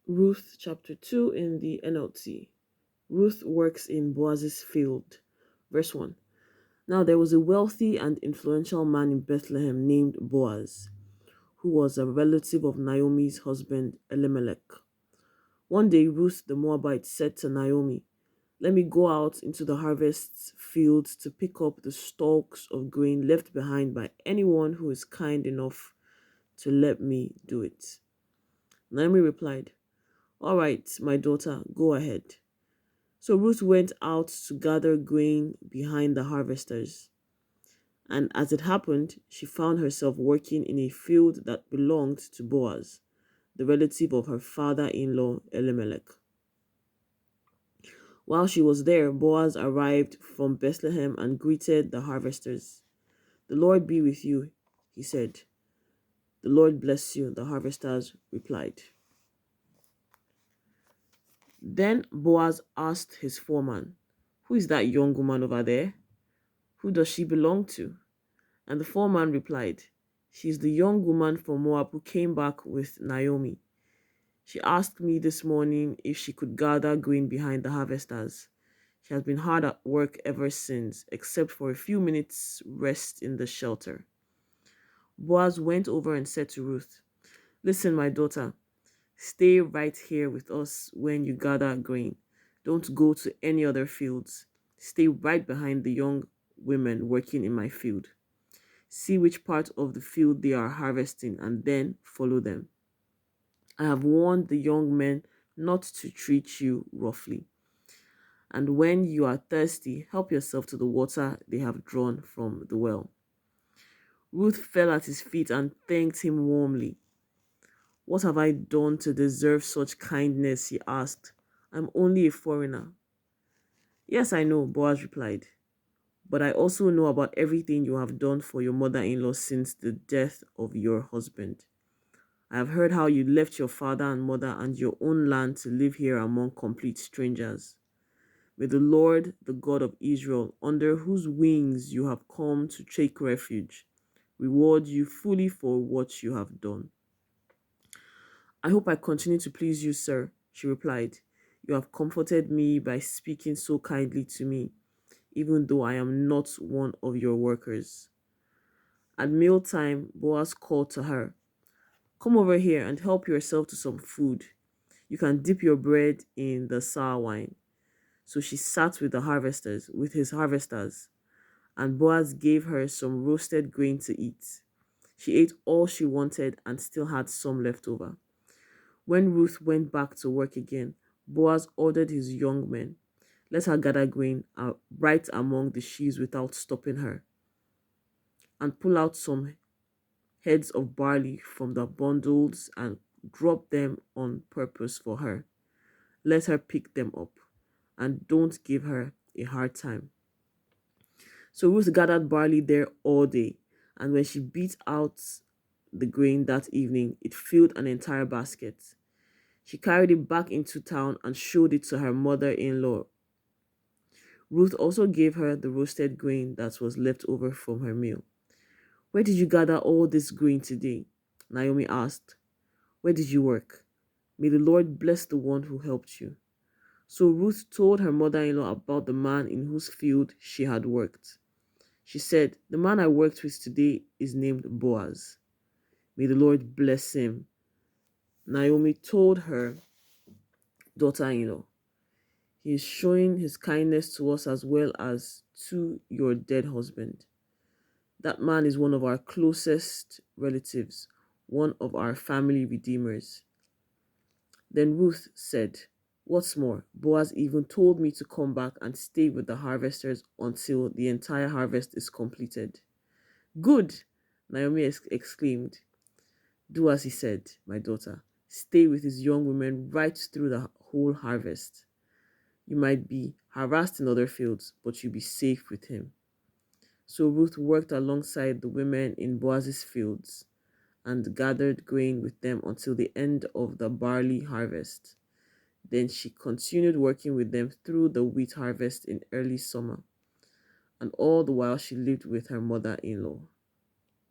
Ruth chapter 2 in the NLT. Ruth works in Boaz's field. Verse 1. Now there was a wealthy and influential man in Bethlehem named Boaz, who was a relative of Naomi's husband Elimelech. One day Ruth the Moabite said to Naomi, "Let me go out into the harvest fields to pick up the stalks of grain left behind by anyone who is kind enough to let me do it." Naomi replied, "All right, my daughter, go ahead." So Ruth went out to gather grain behind the harvesters. And as it happened, she found herself working in a field that belonged to Boaz, the relative of her father in law Elimelech. While she was there, Boaz arrived from Bethlehem and greeted the harvesters. "The Lord be with you," he said. "The Lord bless you," the harvesters replied. Then Boaz asked his foreman, "Who is that young woman over there? Who does she belong to?" And the foreman replied, "She is the young woman from Moab who came back with Naomi. She asked me this morning if she could gather grain behind the harvesters. She has been hard at work ever since, except for a few minutes' rest in the shelter." Boaz went over and said to Ruth, "Listen, my daughter, stay right here with us when you gather grain. Don't go to any other fields. Stay right behind the young women working in my field. See which part of the field they are harvesting and then follow them. I have warned the young men not to treat you roughly. And when you are thirsty, help yourself to the water they have drawn from the well." Ruth fell at his feet and thanked him warmly. "What have I done to deserve such kindness?" he asked. "I'm only a foreigner." "Yes, I know," Boaz replied. "But I also know about everything you have done for your mother-in-law since the death of your husband. I have heard how you left your father and mother and your own land to live here among complete strangers. May the Lord, the God of Israel, under whose wings you have come to take refuge, reward you fully for what you have done." "I hope I continue to please you, sir," she replied. "You have comforted me by speaking so kindly to me, even though I am not one of your workers." At mealtime, Boaz called to her, "Come over here and help yourself to some food. You can dip your bread in the sour wine." So she sat with his harvesters, and Boaz gave her some roasted grain to eat. She ate all she wanted and still had some left over. When Ruth went back to work again, Boaz ordered his young men, "Let her gather grain right among the sheaves without stopping her, and pull out some heads of barley from the bundles and drop them on purpose for her. Let her pick them up, and don't give her a hard time." So Ruth gathered barley there all day, and when she beat out the grain that evening, it filled an entire basket. She carried it back into town and showed it to her mother-in-law. Ruth also gave her the roasted grain that was left over from her meal. "Where did you gather all this grain today?" Naomi asked. "Where did you work? May the Lord bless the one who helped you." So Ruth told her mother-in-law about the man in whose field she had worked. She said, "The man I worked with today is named Boaz. May the Lord bless him." Naomi told her daughter-in-law, "He is showing his kindness to us as well as to your dead husband. That man is one of our closest relatives, one of our family redeemers." Then Ruth said, "What's more, Boaz even told me to come back and stay with the harvesters until the entire harvest is completed." "Good," Naomi exclaimed. "Do as he said, my daughter. Stay with his young women right through the whole harvest. You might be harassed in other fields, but you'll be safe with him." So Ruth worked alongside the women in Boaz's fields and gathered grain with them until the end of the barley harvest. Then she continued working with them through the wheat harvest in early summer, and all the while she lived with her mother-in-law.